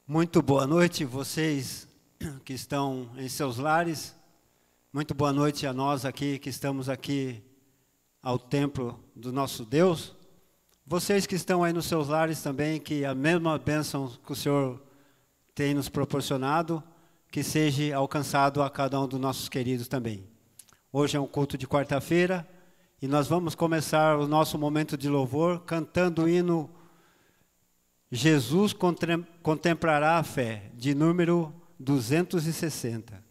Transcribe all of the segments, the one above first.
Muito boa noite, vocês que estão em seus lares. Muito boa noite a nós aqui, que estamos aqui ao templo do nosso Deus. Vocês que estão aí nos seus lares também, que a mesma bênção que o Senhor tem nos proporcionado, que seja alcançado a cada um dos nossos queridos também. Hoje é um culto de quarta-feira e nós vamos começar o nosso momento de louvor cantando o hino Jesus contemplará a fé, de número 260.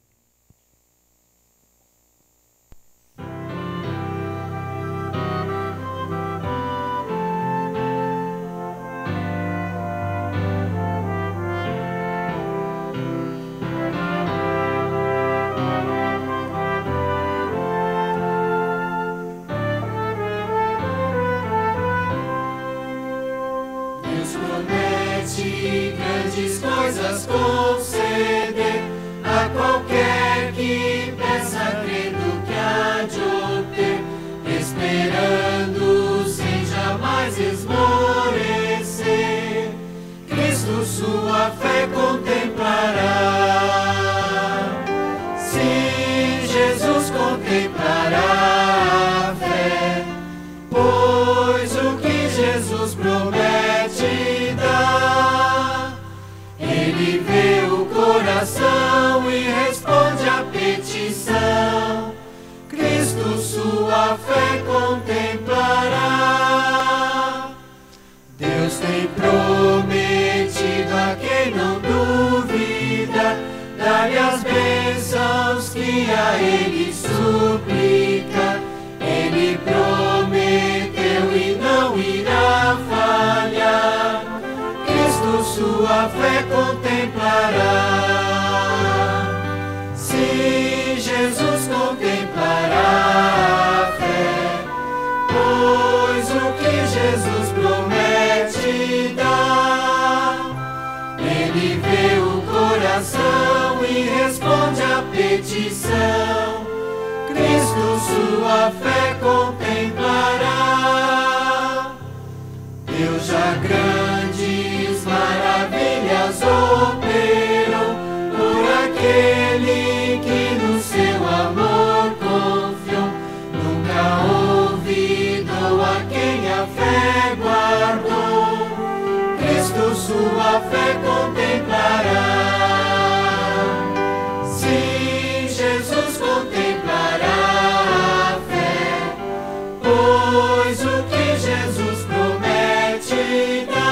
Grandes coisas conceder a qualquer que peça, crendo que há de obter, esperando sem jamais esmorecer. Cristo sua fé contemplará. Sim, Jesus contemplará a fé, pois o que Jesus promete dá. Ele vê o coração e responde à petição. Cristo sua fé contemplará. Deus tem prometido a quem não duvida, dar-lhe as bênçãos que a Ele suplica. Ele prometeu e não irá falhar. Sua fé contemplará. Sim, Jesus contemplará a fé, pois o que Jesus promete dá. Ele vê o coração e responde à petição. Cristo sua fé contemplará. Deus já grandes maravilhas operou por aquele que no seu amor confiou. Nunca ouvidou a quem a fé guardou. Cristo sua fé contemplará. Sim, Jesus contemplará a fé, pois o que Jesus promete dá.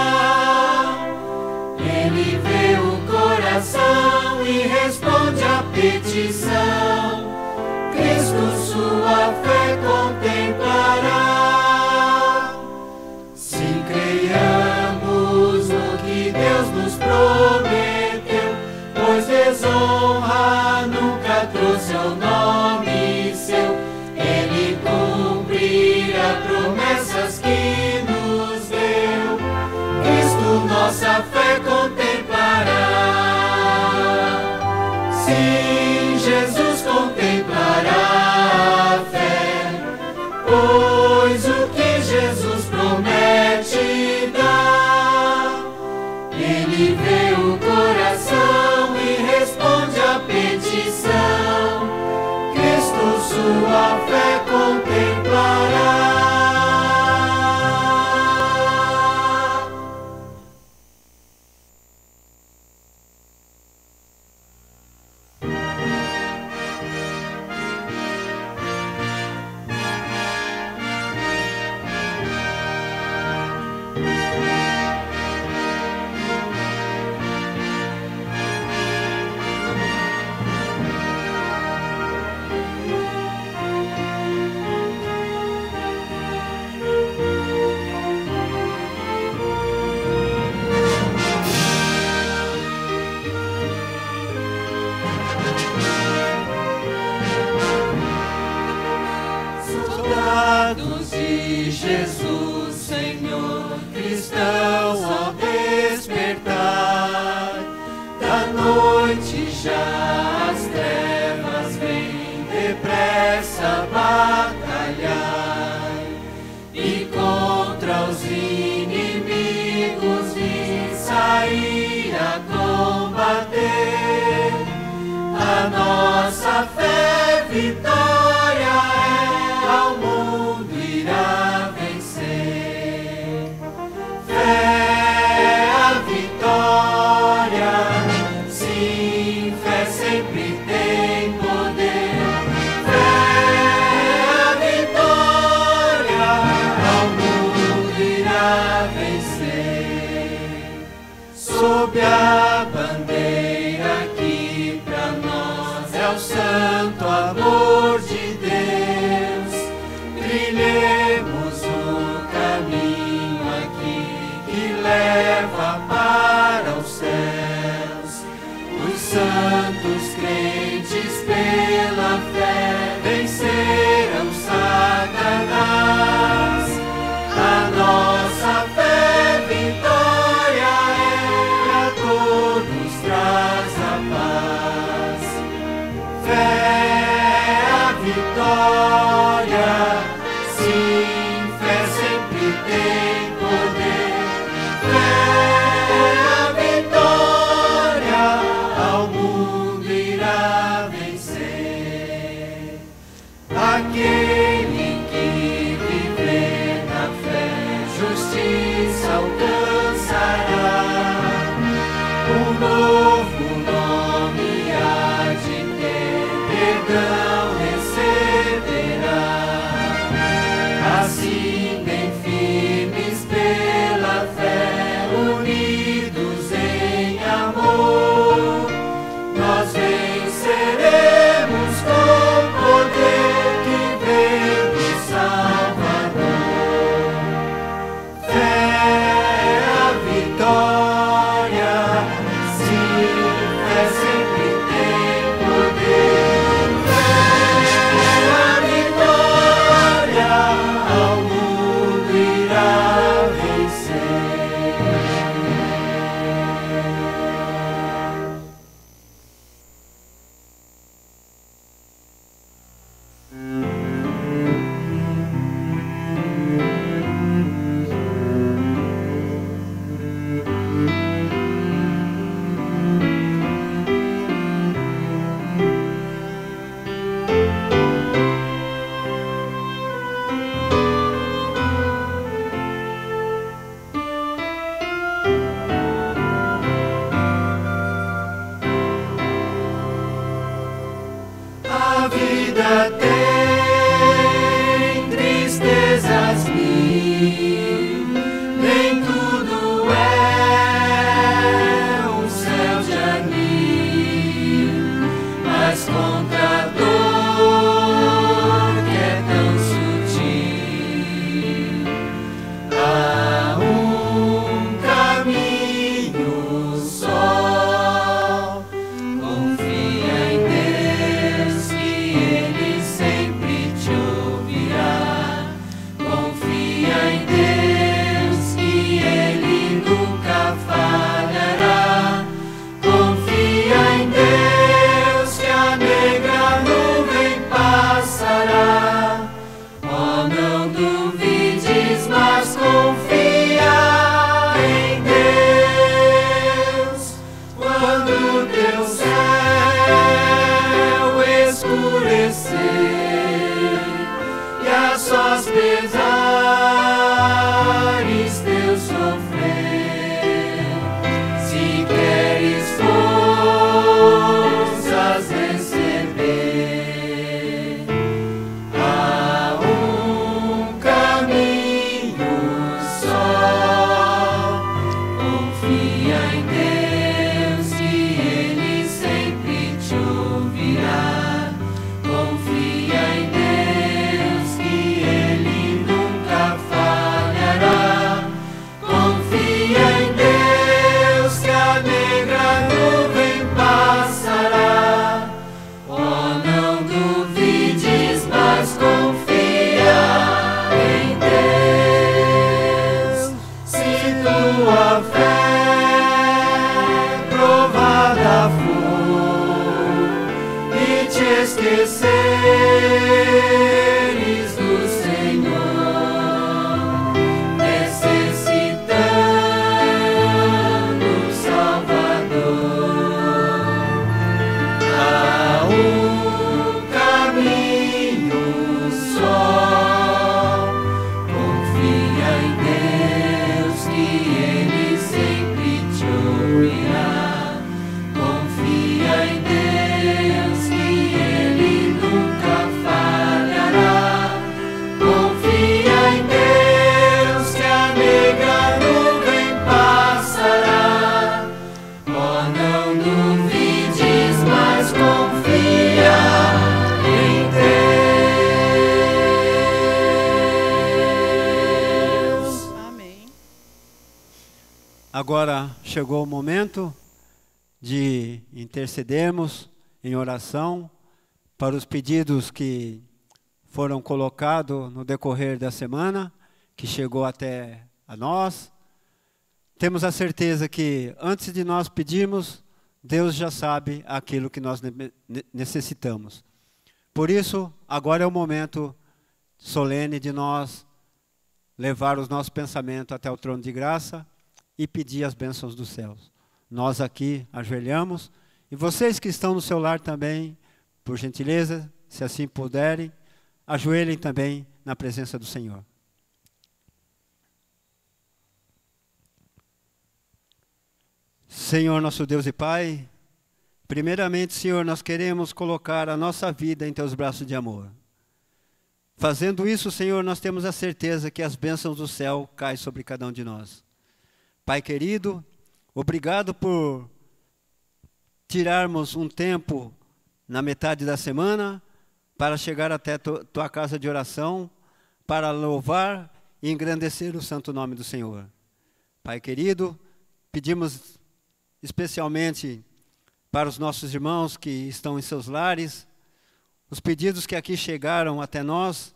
Ele vê o coração e responde à petição. Cristo sua fé contemplará. Sim, creiamos no que Deus nos prometeu, pois desonra nunca trouxe ao nome seu. Ele cumprirá promessas que nos deu. Cristo nossa fé contemplará. Sim, Jesus contemplará a fé, pois o que Jesus promete dá. Ele vê o coração e responde à petição. Cristo sua fé contemplará. nossa fé vitória é, ao mundo irá vencer. Fé a vitória, sim, fé sempre tem poder. Fé a vitória, ao mundo irá vencer. Sob a bandeira que pra nós é o santo amor de Deus, trilhemos o caminho aqui que leva para os céus. Os santos crentes pela fé venceram Satanás. A nossa fé vitória é, a todos traz a paz. Fé a vitória, sim, fé sempre tem poder. Fé a vitória, ao mundo irá vencer. Aquele que viver na fé, justiça alcançará. Um novo nome há de ter, perdão receberá. Assim, bem firmes pela fé, unidos em amor, nós venceremos com o poder que vem do Salvador. Fé a vitória, sim, fé sempre tem poder. Fé a vitória, ao mundo irá vencer. A vida tem tristezas mil, nem tudo é um céu de anil, mas contra a dor que é tão sutil, há um caminho só. Confia em Deus que Ele sempre te ouvirá. Confia em Deus que Ele nunca falhará. Confia em Deus que a negra nuvem passará. Oh, não duvides, mas confia em Deus. Quando teu céu escurecer e a sós pesares teu sofrer, se queres forças receber, há um caminho só. Confia em Deus que Ele sempre te ouvirá. Confia em Deus que Ele nunca falhará. Confia em Deus que a negra nuvem passará. Oh, não duvides, mas confia em Deus. Se tua fé chegou o momento de intercedermos em oração para os pedidos que foram colocados no decorrer da semana, que chegou até a nós. Temos a certeza que antes de nós pedirmos, Deus já sabe aquilo que nós necessitamos. Por isso, agora é o momento solene de nós levar os nossos pensamentos até o trono de graça e pedir as bênçãos dos céus. Nós aqui ajoelhamos, e vocês que estão no seu lar também, por gentileza, se assim puderem, ajoelhem também na presença do Senhor. Senhor, nosso Deus e Pai, primeiramente, Senhor, nós queremos colocar a nossa vida em Teus braços de amor. Fazendo isso, Senhor, nós temos a certeza que as bênçãos do céu caem sobre cada um de nós. Pai querido, obrigado por tirarmos um tempo na metade da semana para chegar até Tua casa de oração, para louvar e engrandecer o santo nome do Senhor. Pai querido, pedimos especialmente para os nossos irmãos que estão em seus lares, os pedidos que aqui chegaram até nós,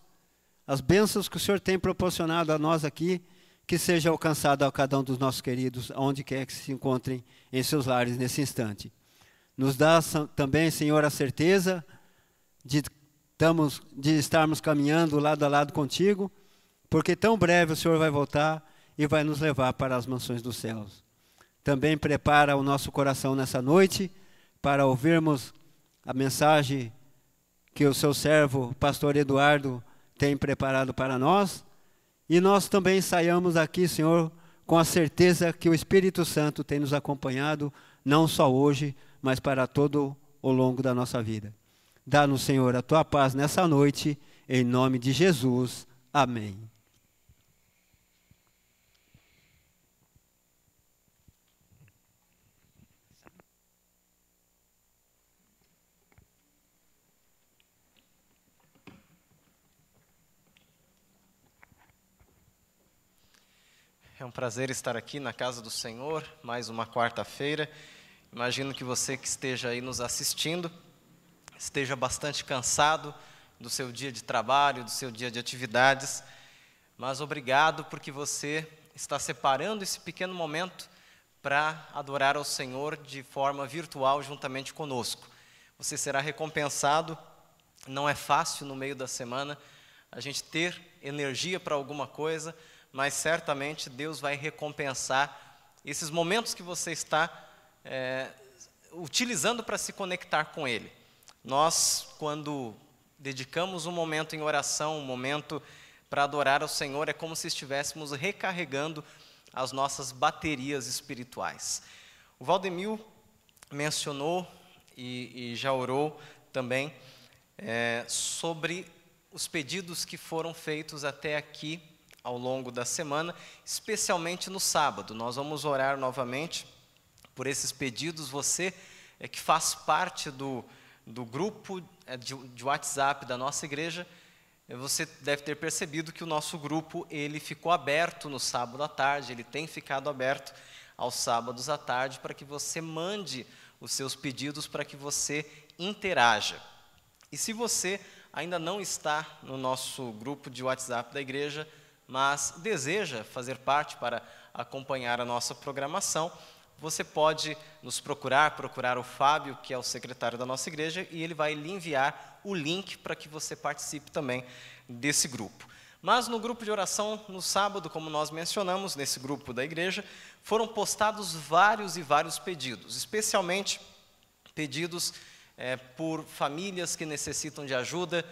as bênçãos que o Senhor tem proporcionado a nós aqui, que seja alcançado a cada um dos nossos queridos, onde quer que se encontrem em seus lares nesse instante. Nos dá também, Senhor, a certeza de estarmos caminhando lado a lado contigo, porque tão breve o Senhor vai voltar e vai nos levar para as mansões dos céus. Também prepara o nosso coração nessa noite para ouvirmos a mensagem que o seu servo, pastor Eduardo, tem preparado para nós. E nós também saiamos aqui, Senhor, com a certeza que o Espírito Santo tem nos acompanhado, não só hoje, mas para todo o longo da nossa vida. Dá-nos, Senhor, a Tua paz nessa noite, em nome de Jesus. Amém. É um prazer estar aqui na casa do Senhor, mais uma quarta-feira. Imagino que você que esteja aí nos assistindo, esteja bastante cansado do seu dia de trabalho, do seu dia de atividades, mas obrigado porque você está separando esse pequeno momento para adorar ao Senhor de forma virtual juntamente conosco. Você será recompensado. Não é fácil no meio da semana a gente ter energia para alguma coisa, mas certamente Deus vai recompensar esses momentos que você está utilizando para se conectar com Ele. Nós, quando dedicamos um momento em oração, um momento para adorar ao Senhor, é como se estivéssemos recarregando as nossas baterias espirituais. O Valdemil mencionou e já orou também sobre os pedidos que foram feitos até aqui ao longo da semana, especialmente no sábado. Nós vamos orar novamente por esses pedidos. Você que faz parte do grupo de WhatsApp da nossa igreja, você deve ter percebido que o nosso grupo ele ficou aberto no sábado à tarde, ele tem ficado aberto aos sábados à tarde para que você mande os seus pedidos, para que você interaja. E se você ainda não está no nosso grupo de WhatsApp da igreja, mas deseja fazer parte para acompanhar a nossa programação, você pode nos procurar o Fábio, que é o secretário da nossa igreja, e ele vai lhe enviar o link para que você participe também desse grupo. Mas no grupo de oração, no sábado, como nós mencionamos, nesse grupo da igreja, foram postados vários e vários pedidos, especialmente pedidos por famílias que necessitam de ajuda.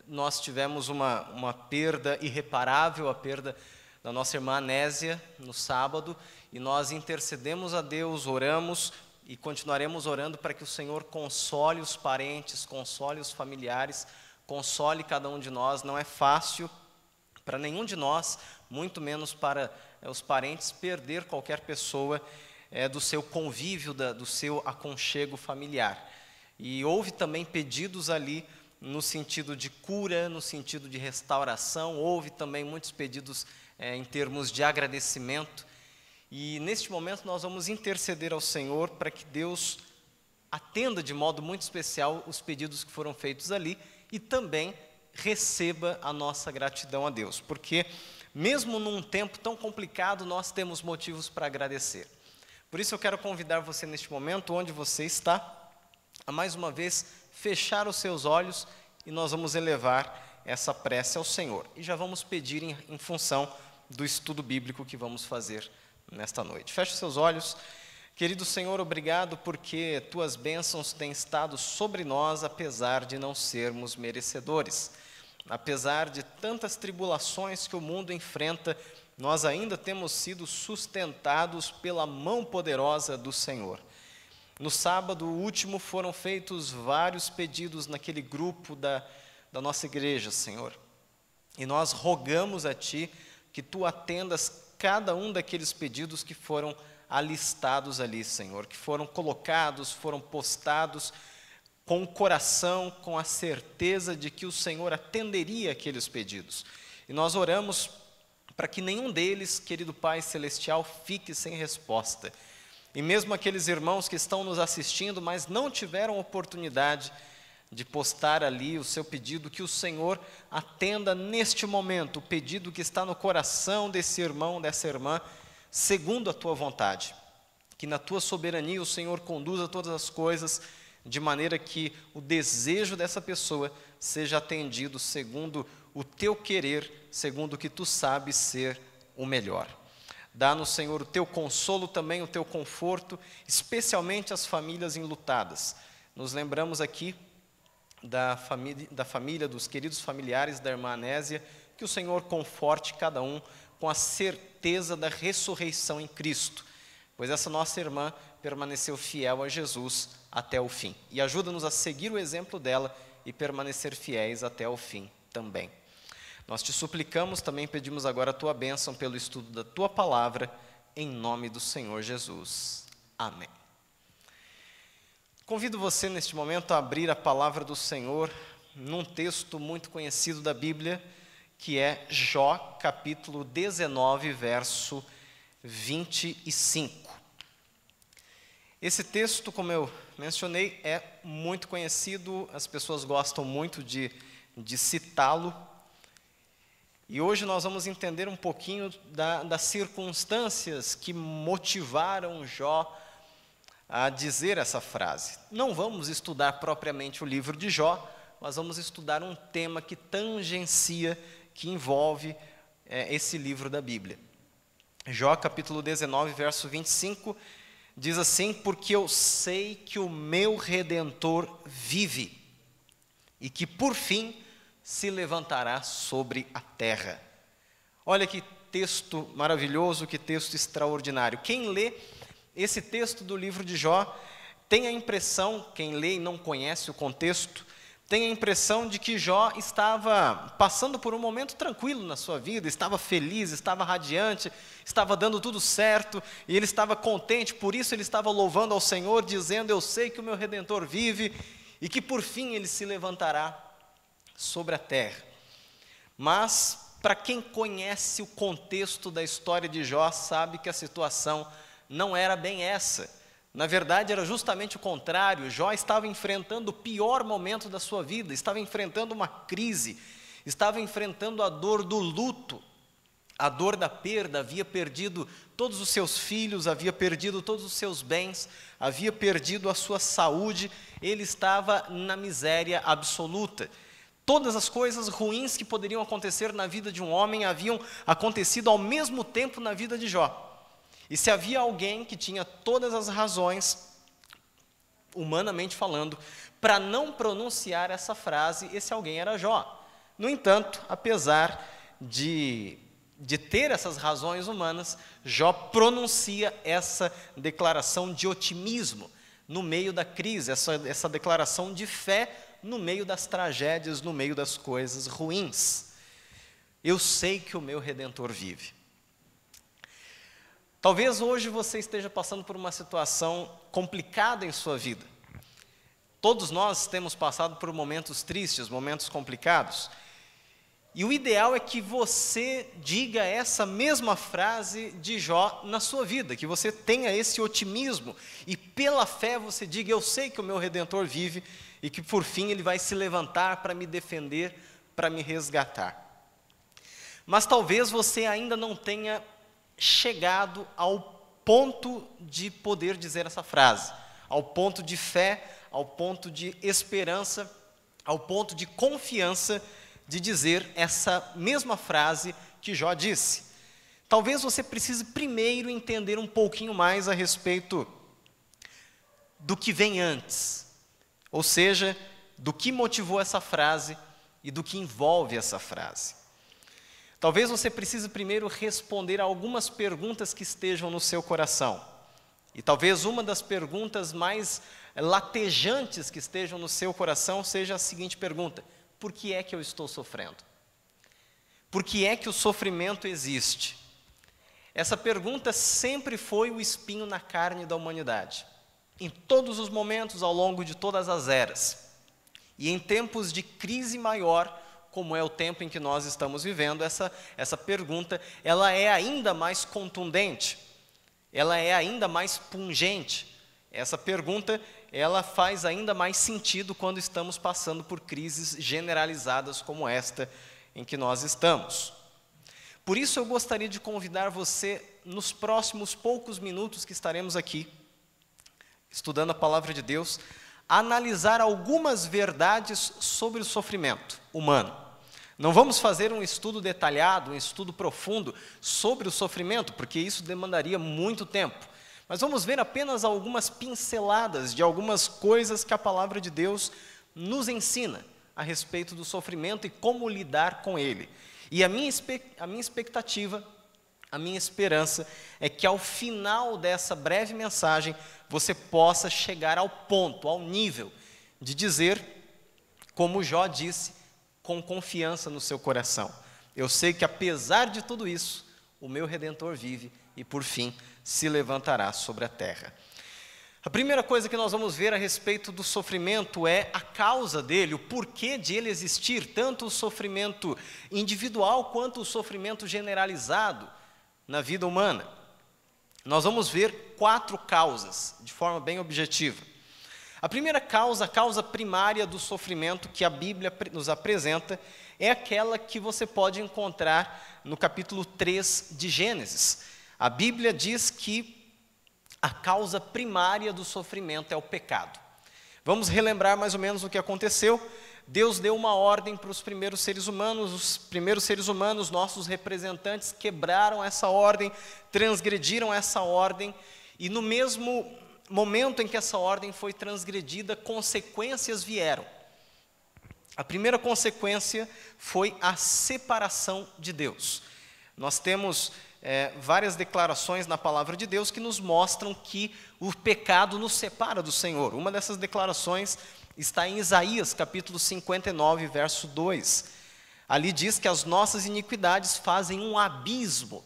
Nós tivemos uma perda irreparável, a perda da nossa irmã Anésia no sábado, e nós intercedemos a Deus, oramos e continuaremos orando para que o Senhor console os parentes, console os familiares, console cada um de nós. Não é fácil para nenhum de nós, muito menos para os parentes, perder qualquer pessoa do seu convívio, do seu aconchego familiar. E houve também pedidos ali no sentido de cura, no sentido de restauração. Houve também muitos pedidos em termos de agradecimento. E neste momento nós vamos interceder ao Senhor para que Deus atenda de modo muito especial os pedidos que foram feitos ali e também receba a nossa gratidão a Deus, porque mesmo num tempo tão complicado nós temos motivos para agradecer. Por isso eu quero convidar você neste momento, onde você está, a mais uma vez fechar os seus olhos e nós vamos elevar essa prece ao Senhor. E já vamos pedir em função do estudo bíblico que vamos fazer nesta noite. Feche os seus olhos. Querido Senhor, obrigado porque Tuas bênçãos têm estado sobre nós, apesar de não sermos merecedores. Apesar de tantas tribulações que o mundo enfrenta, nós ainda temos sido sustentados pela mão poderosa do Senhor. No sábado último foram feitos vários pedidos naquele grupo da nossa igreja, Senhor. E nós rogamos a Ti que Tu atendas cada um daqueles pedidos que foram alistados ali, Senhor, que foram colocados, foram postados com o coração, com a certeza de que o Senhor atenderia aqueles pedidos. E nós oramos para que nenhum deles, querido Pai Celestial, fique sem resposta. E mesmo aqueles irmãos que estão nos assistindo, mas não tiveram oportunidade de postar ali o seu pedido, que o Senhor atenda neste momento o pedido que está no coração desse irmão, dessa irmã, segundo a Tua vontade. Que na Tua soberania o Senhor conduza todas as coisas de maneira que o desejo dessa pessoa seja atendido segundo o Teu querer, segundo o que Tu sabes ser o melhor. Dá-nos, Senhor, o Teu consolo também, o Teu conforto, especialmente as famílias enlutadas. Nos lembramos aqui da família, dos queridos familiares da irmã Anésia, que o Senhor conforte cada um com a certeza da ressurreição em Cristo, pois essa nossa irmã permaneceu fiel a Jesus até o fim. E ajuda-nos a seguir o exemplo dela e permanecer fiéis até o fim também. Nós Te suplicamos, também pedimos agora a Tua bênção pelo estudo da Tua palavra, em nome do Senhor Jesus. Amém. Convido você neste momento a abrir a palavra do Senhor num texto muito conhecido da Bíblia, que é Jó, capítulo 19, verso 25. Esse texto, como eu mencionei, é muito conhecido, as pessoas gostam muito de citá-lo. E hoje nós vamos entender um pouquinho das circunstâncias que motivaram Jó a dizer essa frase. Não vamos estudar propriamente o livro de Jó, mas vamos estudar um tema que tangencia, que envolve esse livro da Bíblia. Jó, capítulo 19, verso 25, diz assim: porque eu sei que o meu Redentor vive, e que por fim se levantará sobre a terra. Olha que texto maravilhoso, que texto extraordinário. Quem lê esse texto do livro de Jó tem a impressão, quem lê e não conhece o contexto, tem a impressão de que Jó estava passando por um momento tranquilo na sua vida, estava feliz, estava radiante, estava dando tudo certo, e ele estava contente, por isso ele estava louvando ao Senhor, dizendo: eu sei que o meu Redentor vive, e que por fim ele se levantará sobre a terra. Mas, para quem conhece o contexto da história de Jó, sabe que a situação não era bem essa. Na verdade, era justamente o contrário. Jó estava enfrentando o pior momento da sua vida, estava enfrentando uma crise, estava enfrentando a dor do luto, a dor da perda. Havia perdido todos os seus filhos, havia perdido todos os seus bens, havia perdido a sua saúde, ele estava na miséria absoluta. Todas as coisas ruins que poderiam acontecer na vida de um homem haviam acontecido ao mesmo tempo na vida de Jó. E se havia alguém que tinha todas as razões, humanamente falando, para não pronunciar essa frase, esse alguém era Jó. No entanto, apesar de ter essas razões humanas, Jó pronuncia essa declaração de otimismo no meio da crise, essa declaração de fé no meio das tragédias, no meio das coisas ruins. Eu sei que o meu Redentor vive. Talvez hoje você esteja passando por uma situação complicada em sua vida. Todos nós temos passado por momentos tristes, momentos complicados. E o ideal é que você diga essa mesma frase de Jó na sua vida, que você tenha esse otimismo e pela fé você diga: eu sei que o meu Redentor vive e que por fim ele vai se levantar para me defender, para me resgatar. Mas talvez você ainda não tenha chegado ao ponto de poder dizer essa frase, ao ponto de fé, ao ponto de esperança, ao ponto de confiança de dizer essa mesma frase que Jó disse. Talvez você precise primeiro entender um pouquinho mais a respeito do que vem antes, ou seja, do que motivou essa frase e do que envolve essa frase. Talvez você precise primeiro responder a algumas perguntas que estejam no seu coração. E talvez uma das perguntas mais latejantes que estejam no seu coração seja a seguinte pergunta: por que é que eu estou sofrendo? Por que é que o sofrimento existe? Essa pergunta sempre foi o espinho na carne da humanidade, em todos os momentos, ao longo de todas as eras. E em tempos de crise maior, como é o tempo em que nós estamos vivendo, essa pergunta ela é ainda mais contundente, ela é ainda mais pungente. Essa pergunta ela faz ainda mais sentido quando estamos passando por crises generalizadas como esta em que nós estamos. Por isso eu gostaria de convidar você, nos próximos poucos minutos que estaremos aqui, estudando a palavra de Deus, a analisar algumas verdades sobre o sofrimento humano. Não vamos fazer um estudo detalhado, um estudo profundo sobre o sofrimento, porque isso demandaria muito tempo. Mas vamos ver apenas algumas pinceladas de algumas coisas que a palavra de Deus nos ensina a respeito do sofrimento e como lidar com ele. E a minha expectativa, a minha esperança é que ao final dessa breve mensagem você possa chegar ao ponto, ao nível de dizer, como Jó disse, com confiança no seu coração: eu sei que apesar de tudo isso, o meu Redentor vive e por fim se levantará sobre a terra. A primeira coisa que nós vamos ver a respeito do sofrimento é a causa dele, o porquê de ele existir, tanto o sofrimento individual quanto o sofrimento generalizado na vida humana. Nós vamos ver 4 causas, de forma bem objetiva. A primeira causa, a causa primária do sofrimento que a Bíblia nos apresenta, é aquela que você pode encontrar no capítulo 3 de Gênesis. A Bíblia diz que a causa primária do sofrimento é o pecado. Vamos relembrar mais ou menos o que aconteceu. Deus deu uma ordem para os primeiros seres humanos, nossos representantes, quebraram essa ordem, transgrediram essa ordem, e no mesmo momento em que essa ordem foi transgredida, consequências vieram. A primeira consequência foi a separação de Deus. Nós temos várias declarações na palavra de Deus que nos mostram que o pecado nos separa do Senhor. Uma dessas declarações está em Isaías, capítulo 59, verso 2. Ali diz que as nossas iniquidades fazem um abismo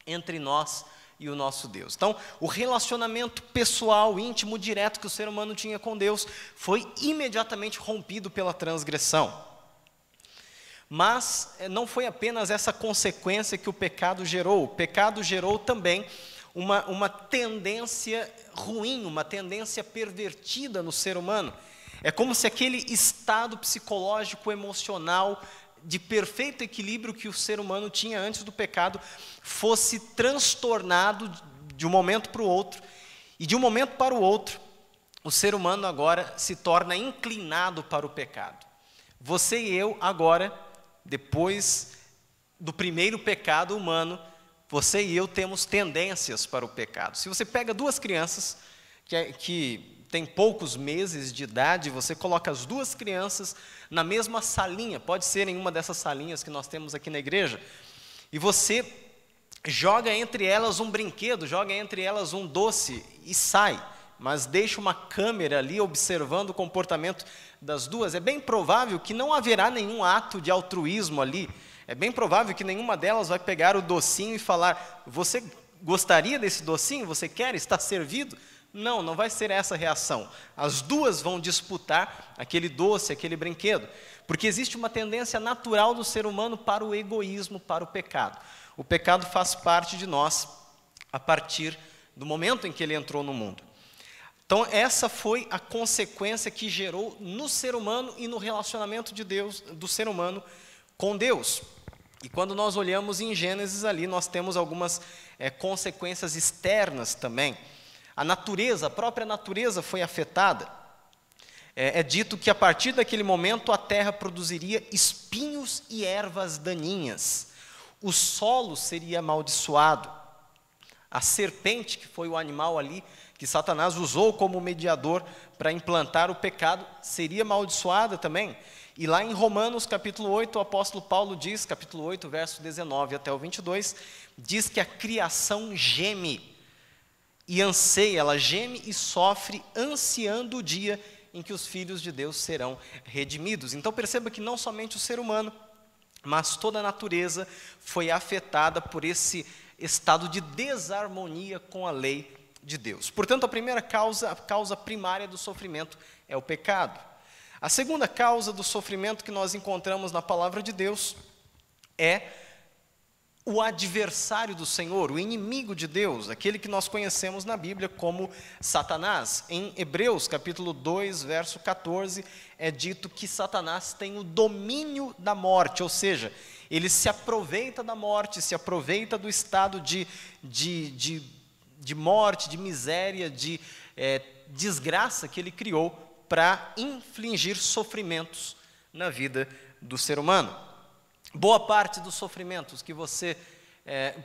entre nós e o nosso Deus. Então, o relacionamento pessoal, íntimo, direto que o ser humano tinha com Deus foi imediatamente rompido pela transgressão. Mas não foi apenas essa consequência que o pecado gerou também uma tendência ruim, uma tendência pervertida no ser humano. É como se aquele estado psicológico, emocional, de perfeito equilíbrio que o ser humano tinha antes do pecado, fosse transtornado de um momento para o outro, e de um momento para o outro, o ser humano agora se torna inclinado para o pecado. Você e eu agora, depois do primeiro pecado humano, você e eu temos tendências para o pecado. Se você pega 2 crianças que têm poucos meses de idade, você coloca as 2 crianças na mesma salinha, pode ser em uma dessas salinhas que nós temos aqui na igreja, e você joga entre elas um brinquedo, joga entre elas um doce e sai, mas deixa uma câmera ali observando o comportamento das 2, é bem provável que não haverá nenhum ato de altruísmo ali. É bem provável que nenhuma delas vai pegar o docinho e falar: você gostaria desse docinho? Você quer? Está servido? Não, não vai ser essa a reação. As duas vão disputar aquele doce, aquele brinquedo, porque existe uma tendência natural do ser humano para o egoísmo, para o pecado. O pecado faz parte de nós a partir do momento em que ele entrou no mundo. Então, essa foi a consequência que gerou no ser humano e no relacionamento de Deus, do ser humano com Deus. E quando nós olhamos em Gênesis ali, nós temos algumas consequências externas também. A natureza, a própria natureza foi afetada. É dito que a partir daquele momento a terra produziria espinhos e ervas daninhas. O solo seria amaldiçoado. A serpente, que foi o animal ali que Satanás usou como mediador para implantar o pecado, seria amaldiçoada também. E lá em Romanos capítulo 8, o apóstolo Paulo diz, capítulo 8, verso 19 até o 22, diz que a criação geme e anseia, ela geme e sofre, ansiando o dia em que os filhos de Deus serão redimidos. Então perceba que não somente o ser humano, mas toda a natureza foi afetada por esse estado de desarmonia com a lei de Deus. Portanto, a primeira causa, a causa primária do sofrimento é o pecado. A segunda causa do sofrimento que nós encontramos na palavra de Deus é o adversário do Senhor, o inimigo de Deus, aquele que nós conhecemos na Bíblia como Satanás. Em Hebreus, capítulo 2, verso 14, é dito que Satanás tem o domínio da morte, ou seja, ele se aproveita da morte, se aproveita do estado de morte, de miséria, de desgraça que ele criou para infligir sofrimentos na vida do ser humano. Boa parte dos sofrimentos que você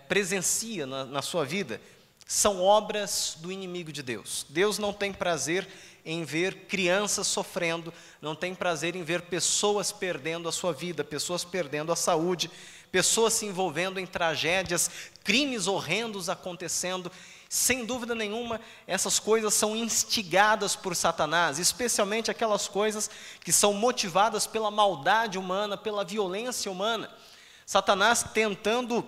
presencia na sua vida são obras do inimigo de Deus. Deus não tem prazer em ver crianças sofrendo, não tem prazer em ver pessoas perdendo a sua vida, pessoas perdendo a saúde, pessoas se envolvendo em tragédias, crimes horrendos acontecendo. Sem dúvida nenhuma, essas coisas são instigadas por Satanás, especialmente aquelas coisas que são motivadas pela maldade humana, pela violência humana. Satanás tentando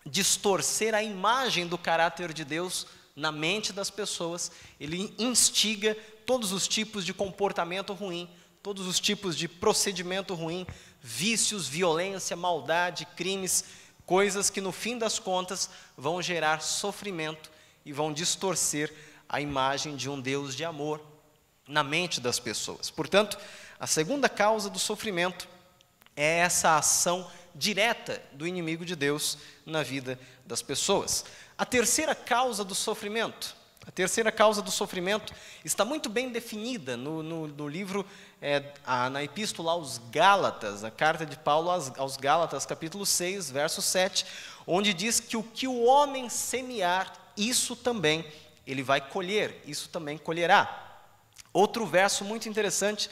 distorcer a imagem do caráter de Deus na mente das pessoas, ele instiga todos os tipos de comportamento ruim, todos os tipos de procedimento ruim, vícios, violência, maldade, crimes, coisas que no fim das contas vão gerar sofrimento e vão distorcer a imagem de um Deus de amor na mente das pessoas. Portanto, a segunda causa do sofrimento é essa ação direta do inimigo de Deus na vida das pessoas. A terceira causa do sofrimento, está muito bem definida no livro, na epístola aos Gálatas, a carta de Paulo aos Gálatas, capítulo 6, verso 7, onde diz que o que o homem semear, isso também ele vai colher, isso também colherá. Outro verso muito interessante,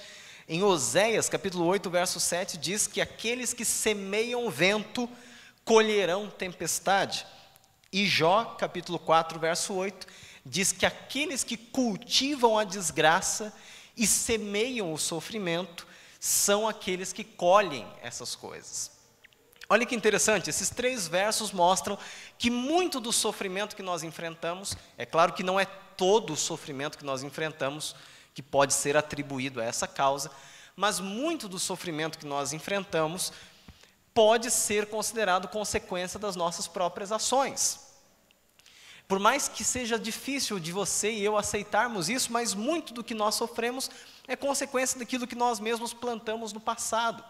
em Oséias, capítulo 8, verso 7, diz que aqueles que semeiam vento colherão tempestade. E Jó, capítulo 4, verso 8, diz que aqueles que cultivam a desgraça e semeiam o sofrimento são aqueles que colhem essas coisas. Olha que interessante, esses três versos mostram que muito do sofrimento que nós enfrentamos, é claro que não é todo o sofrimento que nós enfrentamos que pode ser atribuído a essa causa, mas muito do sofrimento que nós enfrentamos pode ser considerado consequência das nossas próprias ações. Por mais que seja difícil de você e eu aceitarmos isso, mas muito do que nós sofremos é consequência daquilo que nós mesmos plantamos no passado.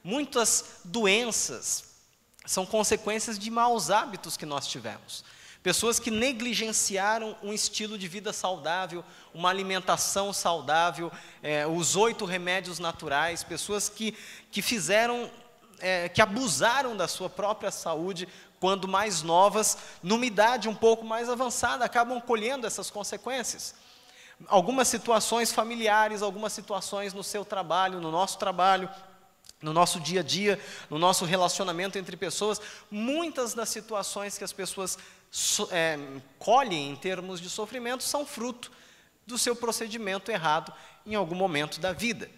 Muitas doenças são consequências de maus hábitos que nós tivemos. Pessoas que negligenciaram um estilo de vida saudável, uma alimentação saudável, os 8 remédios naturais, pessoas que fizeram, que abusaram da sua própria saúde quando mais novas, numa idade um pouco mais avançada, acabam colhendo essas consequências. Algumas situações familiares, algumas situações no seu trabalho, no nosso trabalho, no nosso dia a dia, no nosso relacionamento entre pessoas, muitas das situações que as pessoas colhem em termos de sofrimento são fruto do seu procedimento errado em algum momento da vida.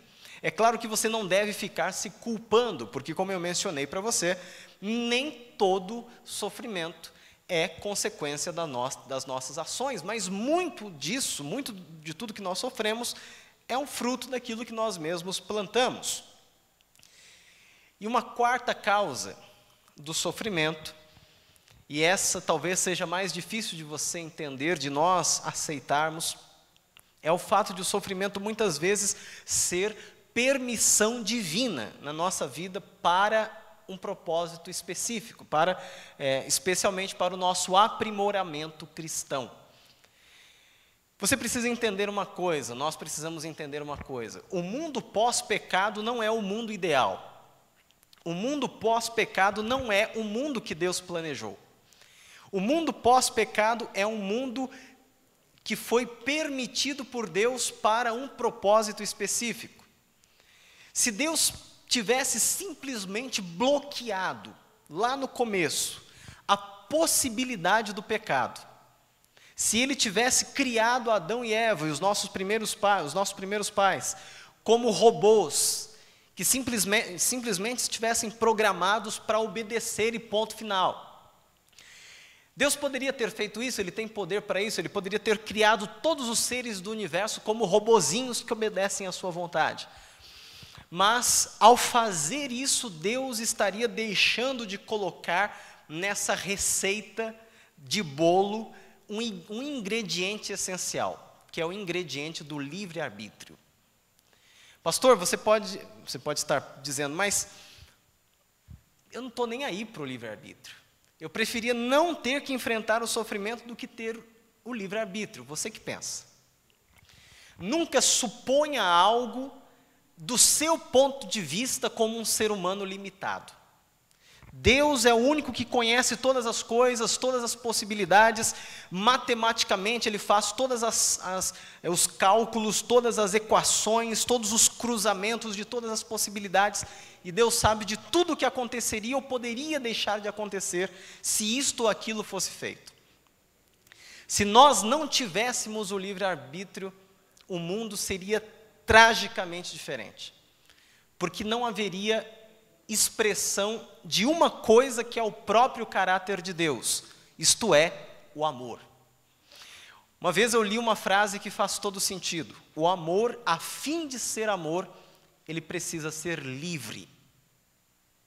É claro que você não deve ficar se culpando, porque como eu mencionei para você, nem todo sofrimento é consequência das nossas ações, mas muito disso, muito de tudo que nós sofremos, é um fruto daquilo que nós mesmos plantamos. E uma quarta causa do sofrimento, e essa talvez seja mais difícil de você entender, de nós aceitarmos, é o fato de o sofrimento muitas vezes ser permissão divina na nossa vida para um propósito específico, especialmente para o nosso aprimoramento cristão. Você precisa entender uma coisa, nós precisamos entender uma coisa: o mundo pós-pecado não é o mundo ideal. O mundo pós-pecado não é o mundo que Deus planejou. O mundo pós-pecado é um mundo que foi permitido por Deus para um propósito específico. Se Deus tivesse simplesmente bloqueado, lá no começo, a possibilidade do pecado, se Ele tivesse criado Adão e Eva e os nossos primeiros pais como robôs, que simplesmente estivessem programados para obedecer e ponto final. Deus poderia ter feito isso, Ele tem poder para isso, Ele poderia ter criado todos os seres do universo como robozinhos que obedecem à sua vontade. Mas, ao fazer isso, Deus estaria deixando de colocar nessa receita de bolo um ingrediente essencial, que é o ingrediente do livre-arbítrio. Pastor, você pode estar dizendo, mas eu não estou nem aí para o livre-arbítrio. Eu preferia não ter que enfrentar o sofrimento do que ter o livre-arbítrio. Você que pensa. Nunca suponha algo do seu ponto de vista como um ser humano limitado. Deus é o único que conhece todas as coisas, todas as possibilidades. Matematicamente Ele faz todos os cálculos, todas as equações, todos os cruzamentos de todas as possibilidades. E Deus sabe de tudo o que aconteceria ou poderia deixar de acontecer se isto ou aquilo fosse feito. Se nós não tivéssemos o livre-arbítrio, o mundo seria tragicamente diferente, porque não haveria expressão de uma coisa que é o próprio caráter de Deus, isto é, o amor. Uma vez eu li uma frase que faz todo sentido: o amor, a fim de ser amor, ele precisa ser livre.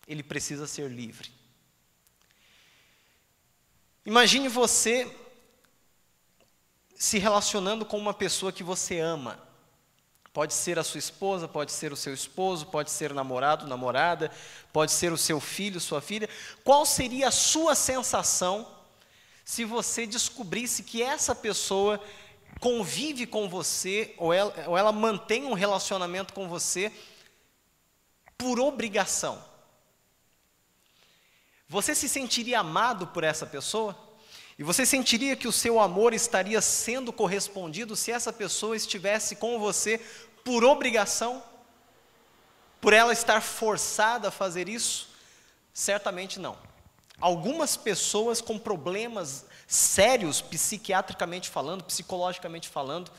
Ele precisa ser livre. Imagine você se relacionando com uma pessoa que você ama. Pode ser a sua esposa, pode ser o seu esposo, pode ser o namorado, namorada, pode ser o seu filho, sua filha. Qual seria a sua sensação se você descobrisse que essa pessoa convive com você, ou ela mantém um relacionamento com você por obrigação? Você se sentiria amado por essa pessoa? E você sentiria que o seu amor estaria sendo correspondido se essa pessoa estivesse com você por obrigação? Por ela estar forçada a fazer isso? Certamente não. Algumas pessoas com problemas sérios, psiquiatricamente falando, psicologicamente falando,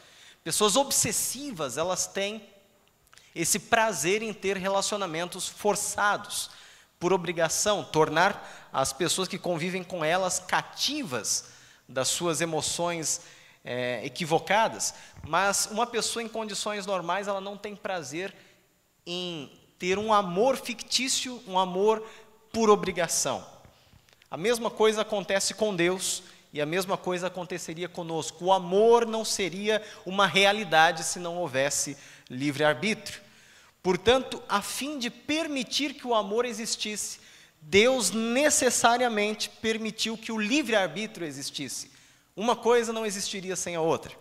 pessoas obsessivas, elas têm esse prazer em ter relacionamentos forçados, por obrigação, tornar as pessoas que convivem com elas cativas das suas emoções equivocadas. Mas uma pessoa em condições normais, ela não tem prazer em ter um amor fictício, um amor por obrigação. A mesma coisa acontece com Deus e a mesma coisa aconteceria conosco. O amor não seria uma realidade se não houvesse livre-arbítrio. Portanto, a fim de permitir que o amor existisse, Deus necessariamente permitiu que o livre-arbítrio existisse. Uma coisa não existiria sem a outra.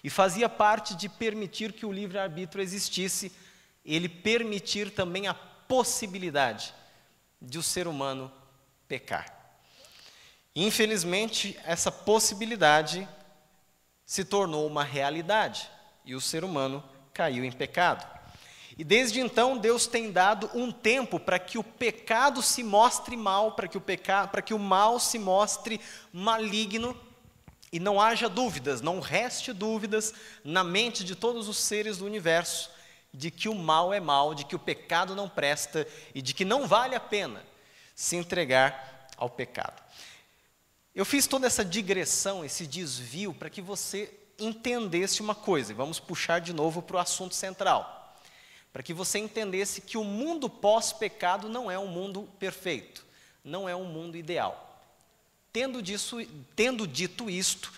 E fazia parte de permitir que o livre-arbítrio existisse, Ele permitir também a possibilidade de o ser humano pecar. Infelizmente, essa possibilidade se tornou uma realidade e o ser humano caiu em pecado. E desde então Deus tem dado um tempo para que o pecado se mostre mal, para que o mal se mostre maligno e não haja dúvidas, não reste dúvidas na mente de todos os seres do universo de que o mal é mal, de que o pecado não presta e de que não vale a pena se entregar ao pecado. Eu fiz toda essa digressão, esse desvio, para que você entendesse uma coisa, e vamos puxar de novo para o assunto central, para que você entendesse que o mundo pós-pecado não é um mundo perfeito, não é um mundo ideal. Tendo dito isto,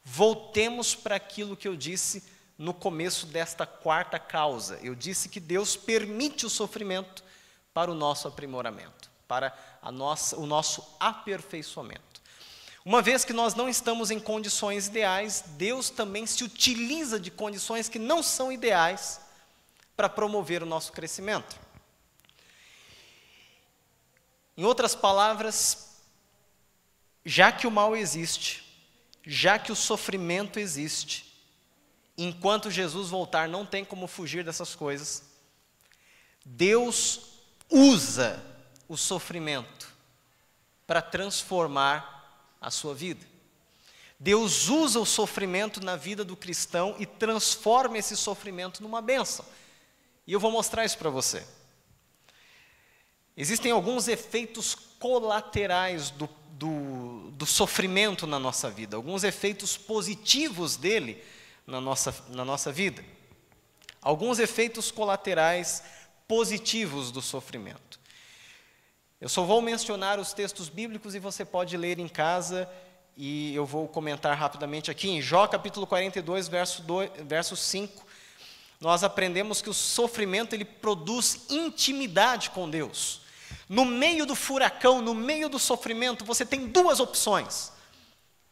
voltemos para aquilo que eu disse no começo desta quarta causa. Eu disse que Deus permite o sofrimento para o nosso aprimoramento, para o nosso aperfeiçoamento. Uma vez que nós não estamos em condições ideais, Deus também se utiliza de condições que não são ideais para promover o nosso crescimento. Em outras palavras, já que o mal existe, já que o sofrimento existe, enquanto Jesus voltar não tem como fugir dessas coisas, Deus usa o sofrimento para transformar a sua vida. Deus usa o sofrimento na vida do cristão e transforma esse sofrimento numa bênção. E eu vou mostrar isso para você. Existem alguns efeitos colaterais do sofrimento na nossa vida, alguns efeitos positivos dele na nossa vida. Alguns efeitos colaterais positivos do sofrimento. Eu só vou mencionar os textos bíblicos e você pode ler em casa, e eu vou comentar rapidamente aqui. Em Jó capítulo 42, verso 5, nós aprendemos que o sofrimento ele produz intimidade com Deus. No meio do furacão, no meio do sofrimento, você tem duas opções.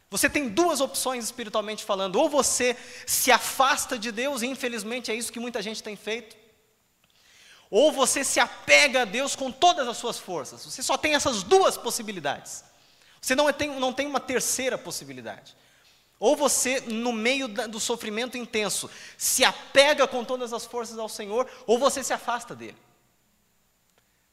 Você tem duas opções espiritualmente falando. Ou você se afasta de Deus, e infelizmente é isso que muita gente tem feito. Ou você se apega a Deus com todas as suas forças. Você só tem essas duas possibilidades. Você não tem uma terceira possibilidade. Ou você, no meio do sofrimento intenso, se apega com todas as forças ao Senhor, ou você se afasta dele.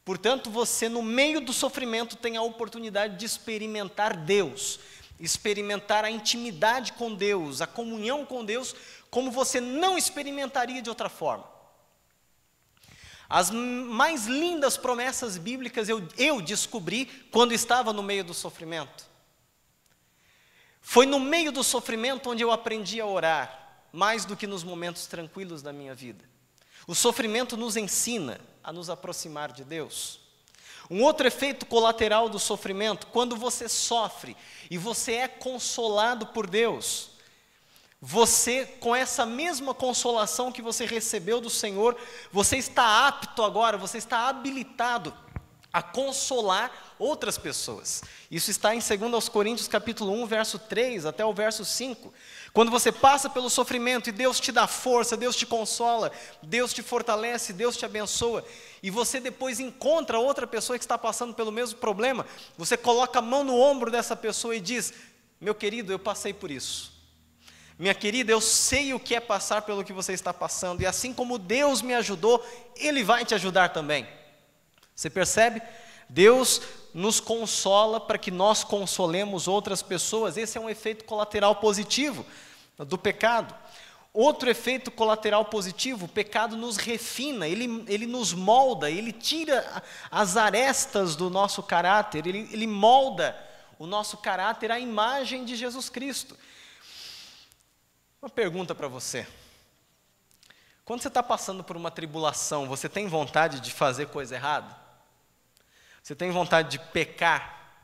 Portanto, você, no meio do sofrimento, tem a oportunidade de experimentar Deus, experimentar a intimidade com Deus, a comunhão com Deus, como você não experimentaria de outra forma. As mais lindas promessas bíblicas eu descobri quando estava no meio do sofrimento. Foi no meio do sofrimento onde eu aprendi a orar, mais do que nos momentos tranquilos da minha vida. O sofrimento nos ensina a nos aproximar de Deus. Um outro efeito colateral do sofrimento, quando você sofre e você é consolado por Deus, você, com essa mesma consolação que você recebeu do Senhor, você está apto agora, você está habilitado a consolar outras pessoas. Isso está em 2 Coríntios capítulo 1, verso 3 até o verso 5. Quando você passa pelo sofrimento e Deus te dá força, Deus te consola, Deus te fortalece, Deus te abençoa, e você depois encontra outra pessoa que está passando pelo mesmo problema, você coloca a mão no ombro dessa pessoa e diz: meu querido, eu passei por isso. Minha querida, eu sei o que é passar pelo que você está passando, e assim como Deus me ajudou, Ele vai te ajudar também. Você percebe? Deus nos consola para que nós consolemos outras pessoas. Esse é um efeito colateral positivo do pecado. Outro efeito colateral positivo, o pecado nos refina, ele nos molda, ele tira as arestas do nosso caráter, ele molda o nosso caráter à imagem de Jesus Cristo. Uma pergunta para você. Quando você está passando por uma tribulação, você tem vontade de fazer coisa errada? Você tem vontade de pecar?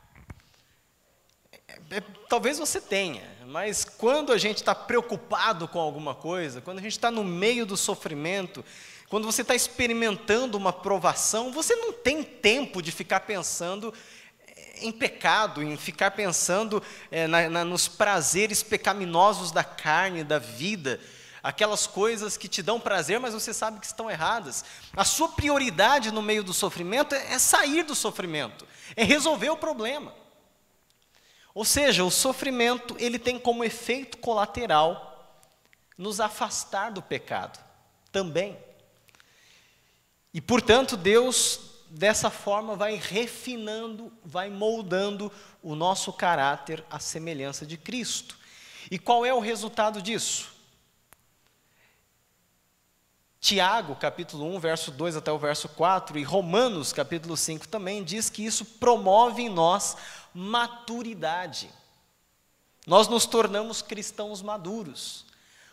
Talvez você tenha, mas quando a gente está preocupado com alguma coisa, quando a gente está no meio do sofrimento, quando você está experimentando uma provação, você não tem tempo de ficar pensando em pecado, em ficar pensando nos prazeres pecaminosos da carne, da vida, aquelas coisas que te dão prazer, mas você sabe que estão erradas. A sua prioridade no meio do sofrimento é sair do sofrimento, é resolver o problema. Ou seja, o sofrimento, ele tem como efeito colateral nos afastar do pecado também. E, portanto, Deus, dessa forma, vai refinando, vai moldando o nosso caráter à semelhança de Cristo. E qual é o resultado disso? Tiago, capítulo 1, verso 2 até o verso 4, e Romanos, capítulo 5 também, diz que isso promove em nós maturidade. nós nos tornamos cristãos maduros.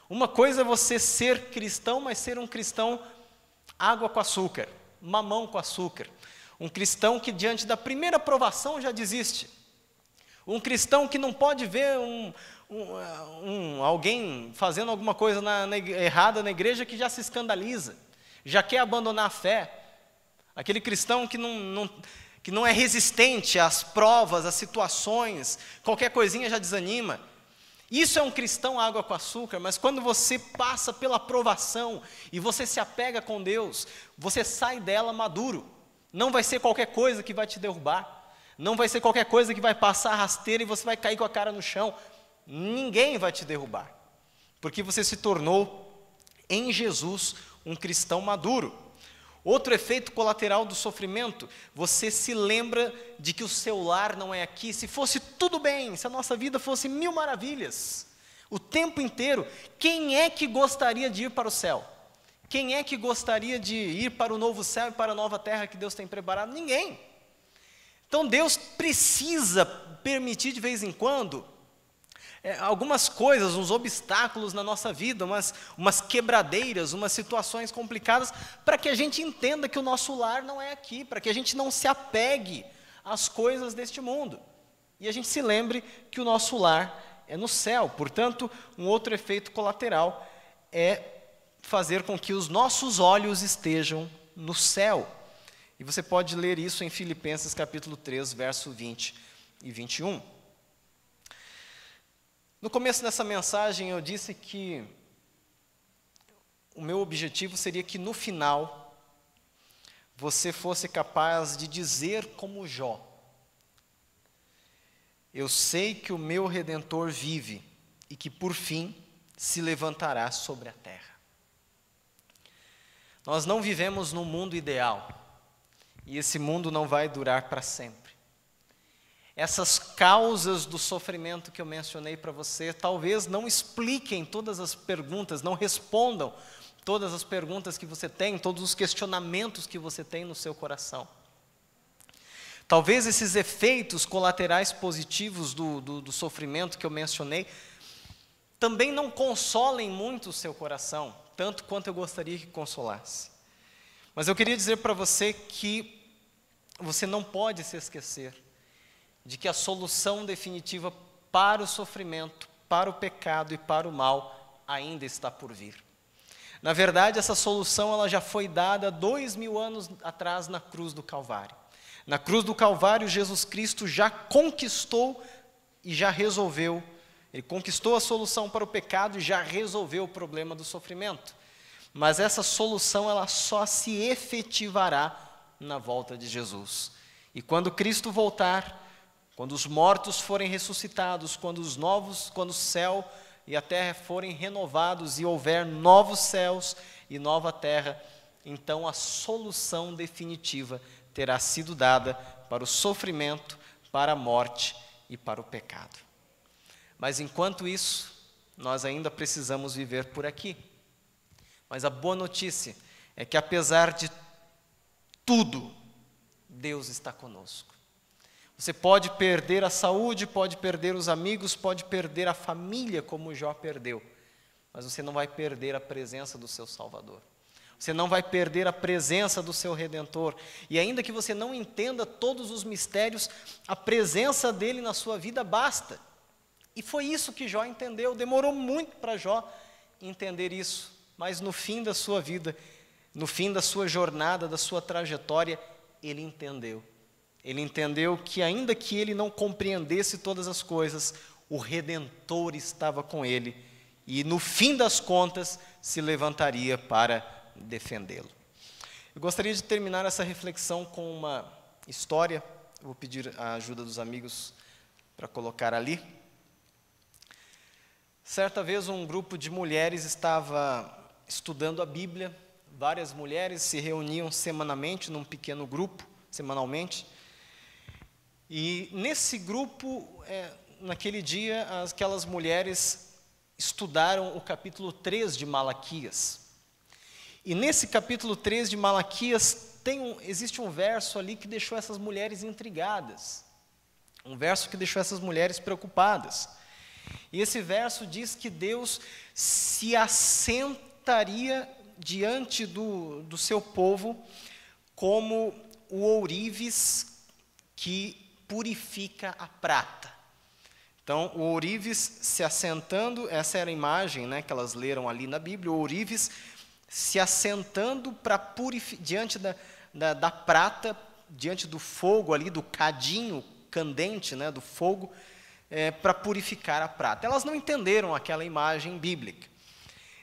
Uma coisa é você ser cristão, mas ser um cristão água com açúcar, mamão com açúcar. Um cristão que diante da primeira provação já desiste. Um cristão que não pode ver alguém fazendo alguma coisa errada na igreja que já se escandaliza, já quer abandonar a fé. Aquele cristão que não é resistente às provas, às situações, qualquer coisinha já desanima. Isso é um cristão água com açúcar, mas quando você passa pela provação e você se apega com Deus, você sai dela maduro. Não vai ser qualquer coisa que vai te derrubar, não vai ser qualquer coisa que vai passar a rasteira e você vai cair com a cara no chão. Ninguém vai te derrubar, porque você se tornou em Jesus um cristão maduro. Outro efeito colateral do sofrimento, você se lembra de que o seu lar não é aqui. Se fosse tudo bem, se a nossa vida fosse mil maravilhas, o tempo inteiro, quem é que gostaria de ir para o céu? Quem é que gostaria de ir para o novo céu e para a nova terra que Deus tem preparado? Ninguém. Então Deus precisa permitir de vez em quando algumas coisas, uns obstáculos na nossa vida, umas quebradeiras, umas situações complicadas, para que a gente entenda que o nosso lar não é aqui, para que a gente não se apegue às coisas deste mundo. E a gente se lembre que o nosso lar é no céu. Portanto, um outro efeito colateral é fazer com que os nossos olhos estejam no céu. E você pode ler isso em Filipenses capítulo 3, verso 20 e 21. No começo dessa mensagem eu disse que o meu objetivo seria que no final você fosse capaz de dizer como Jó: eu sei que o meu Redentor vive e que por fim se levantará sobre a terra. Nós não vivemos num mundo ideal e esse mundo não vai durar para sempre. Essas causas do sofrimento que eu mencionei para você, talvez não expliquem todas as perguntas, não respondam todas as perguntas que você tem, todos os questionamentos que você tem no seu coração. Talvez esses efeitos colaterais positivos do sofrimento que eu mencionei, também não consolem muito o seu coração, tanto quanto eu gostaria que consolasse. Mas eu queria dizer para você que você não pode se esquecer de que a solução definitiva para o sofrimento, para o pecado e para o mal ainda está por vir. Na verdade, essa solução ela já foi dada 2000 anos atrás na cruz do Calvário. Na cruz do Calvário, Jesus Cristo já conquistou e já resolveu. Ele conquistou a solução para o pecado e já resolveu o problema do sofrimento. Mas essa solução ela só se efetivará na volta de Jesus. E quando Cristo voltar, quando os mortos forem ressuscitados, quando o céu e a terra forem renovados e houver novos céus e nova terra, então a solução definitiva terá sido dada para o sofrimento, para a morte e para o pecado. Mas enquanto isso, nós ainda precisamos viver por aqui. Mas a boa notícia é que apesar de tudo, Deus está conosco. Você pode perder a saúde, pode perder os amigos, pode perder a família como Jó perdeu, mas você não vai perder a presença do seu Salvador. Você não vai perder a presença do seu Redentor. E ainda que você não entenda todos os mistérios, a presença dele na sua vida basta. E foi isso que Jó entendeu. Demorou muito para Jó entender isso, mas no fim da sua vida, no fim da sua jornada, da sua trajetória, ele entendeu. Ele entendeu que ainda que ele não compreendesse todas as coisas, o Redentor estava com ele e no fim das contas se levantaria para defendê-lo. Eu gostaria de terminar essa reflexão com uma história. Eu vou pedir a ajuda dos amigos para colocar ali. Certa vez um grupo de mulheres estava estudando a Bíblia. Várias mulheres se reuniam semanalmente num pequeno grupo, semanalmente. E nesse grupo, naquele dia, aquelas mulheres estudaram o capítulo 3 de Malaquias. E nesse capítulo 3 de Malaquias, existe um verso ali que deixou essas mulheres intrigadas. Um verso que deixou essas mulheres preocupadas. E esse verso diz que Deus se assentaria diante do seu povo como o ourives que purifica a prata. Então, o ourives se assentando, essa era a imagem, né, que elas leram ali na Bíblia, o ourives se assentando para diante da prata, diante do fogo ali, do cadinho candente, né, do fogo, para purificar a prata. Elas não entenderam aquela imagem bíblica.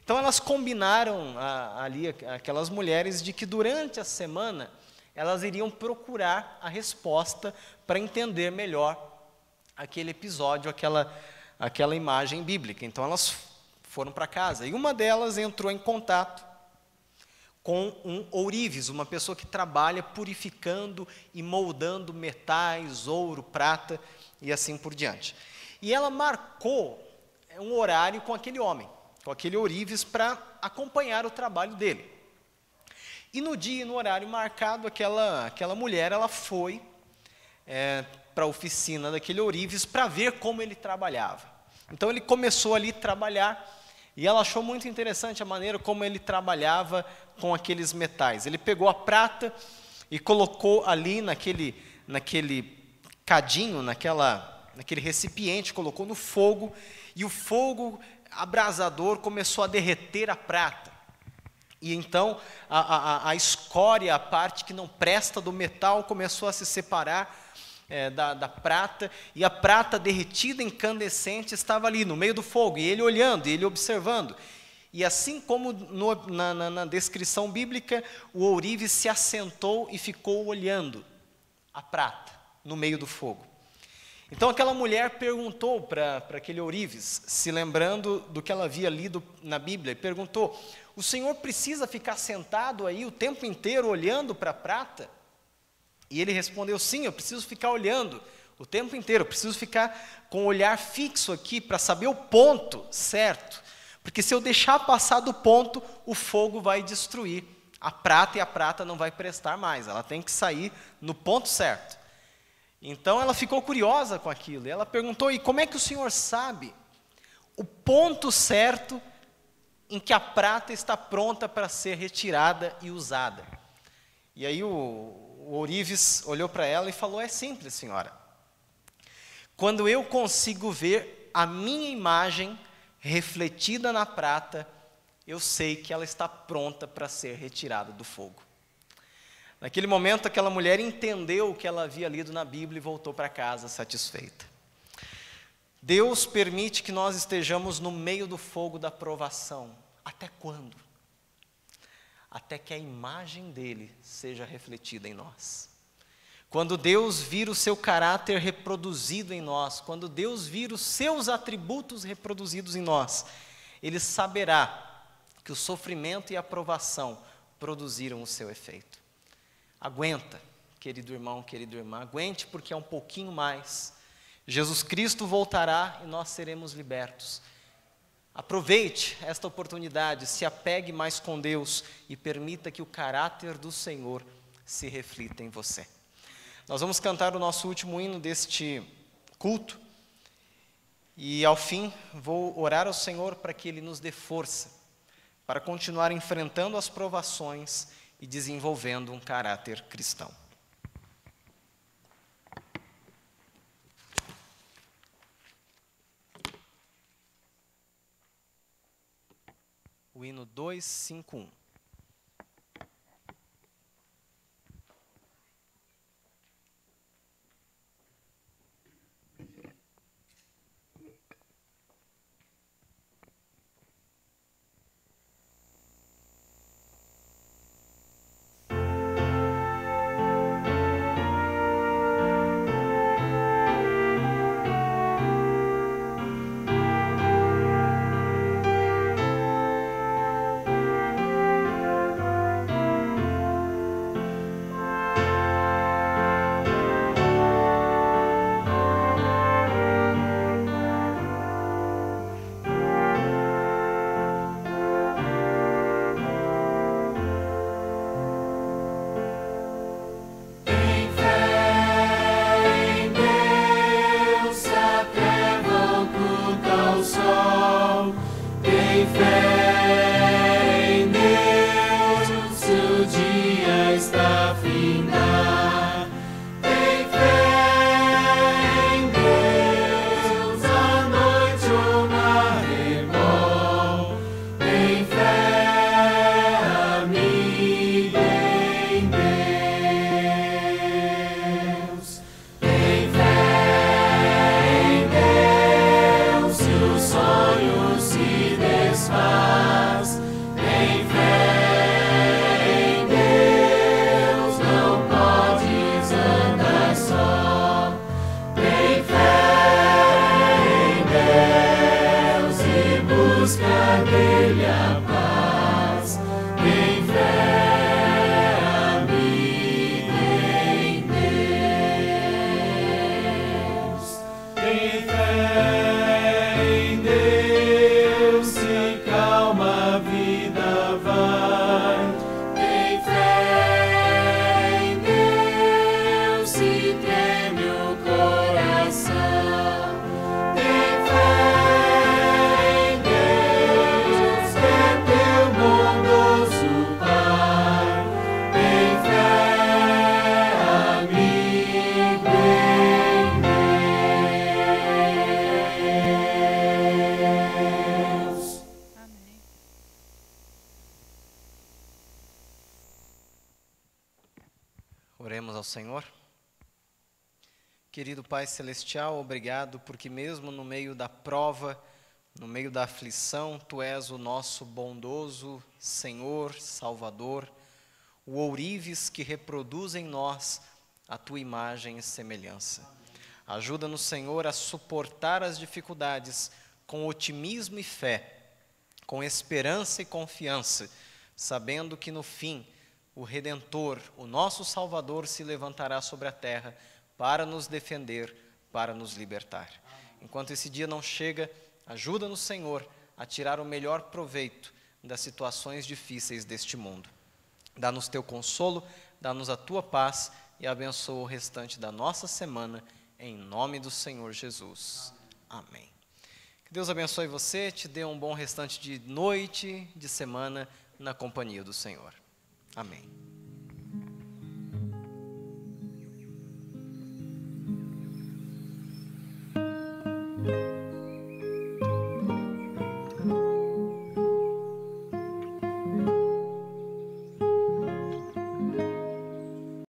Então, elas combinaram ali, aquelas mulheres, de que durante a semana elas iriam procurar a resposta para entender melhor aquele episódio, aquela imagem bíblica. Então, elas foram para casa. E uma delas entrou em contato com um ourives, uma pessoa que trabalha purificando e moldando metais, ouro, prata e assim por diante. E ela marcou um horário com aquele homem, com aquele ourives, para acompanhar o trabalho dele. E no dia e no horário marcado, aquela mulher, ela foi para a oficina daquele ourives para ver como ele trabalhava. Então ele começou ali a trabalhar e ela achou muito interessante a maneira como ele trabalhava com aqueles metais. Ele pegou a prata e colocou ali naquele cadinho, naquele recipiente, colocou no fogo, e o fogo abrasador começou a derreter a prata. E então a escória, a parte que não presta do metal, começou a se separar da prata, e a prata derretida, incandescente, estava ali no meio do fogo, e ele olhando, e ele observando. E assim como na descrição bíblica, o ourives se assentou e ficou olhando a prata no meio do fogo. Então aquela mulher perguntou para aquele ourives, se lembrando do que ela havia lido na Bíblia, e perguntou: o senhor precisa ficar sentado aí o tempo inteiro olhando para a prata? E ele respondeu: sim, eu preciso ficar olhando o tempo inteiro, eu preciso ficar com o olhar fixo aqui para saber o ponto certo, porque se eu deixar passar do ponto, o fogo vai destruir a prata e a prata não vai prestar mais, ela tem que sair no ponto certo. Então ela ficou curiosa com aquilo, e ela perguntou: e como é que o senhor sabe o ponto certo em que a prata está pronta para ser retirada e usada? E aí o ourives olhou para ela e falou: é simples, senhora. Quando eu consigo ver a minha imagem refletida na prata, eu sei que ela está pronta para ser retirada do fogo. Naquele momento, aquela mulher entendeu o que ela havia lido na Bíblia e voltou para casa satisfeita. Deus permite que nós estejamos no meio do fogo da provação. Até quando? Até que a imagem dele seja refletida em nós. Quando Deus vir o seu caráter reproduzido em nós, quando Deus vir os seus atributos reproduzidos em nós, ele saberá que o sofrimento e a provação produziram o seu efeito. Aguenta, querido irmão, querida irmã, aguente, porque é um pouquinho mais. Jesus Cristo voltará e nós seremos libertos. Aproveite esta oportunidade, se apegue mais com Deus e permita que o caráter do Senhor se reflita em você. Nós vamos cantar o nosso último hino deste culto e, ao fim, vou orar ao Senhor para que Ele nos dê força para continuar enfrentando as provações e desenvolvendo um caráter cristão. O hino 251. dê-lhe a paz. Tem fé, amigo, em Deus. Tem fé em Deus, e calma a vida vai. Tem fé em Deus, e treme o coração. Tem fé em Deus, que é teu bondoso Pai. Tem fé, amigo, em Deus. Amém. Oremos ao Senhor. Querido Pai Celestial, obrigado porque mesmo no meio da prova, no meio da aflição, Tu és o nosso bondoso Senhor, Salvador, o ourives que reproduz em nós a Tua imagem e semelhança. Ajuda-nos, Senhor, a suportar as dificuldades com otimismo e fé, com esperança e confiança, sabendo que no fim o Redentor, o nosso Salvador, se levantará sobre a terra para nos defender, para nos libertar. Enquanto esse dia não chega, ajuda-nos, Senhor, a tirar o melhor proveito das situações difíceis deste mundo. Dá-nos teu consolo, dá-nos a tua paz e abençoa o restante da nossa semana, em nome do Senhor Jesus. Amém. Que Deus abençoe você, te dê um bom restante de noite, de semana, na companhia do Senhor. Amém.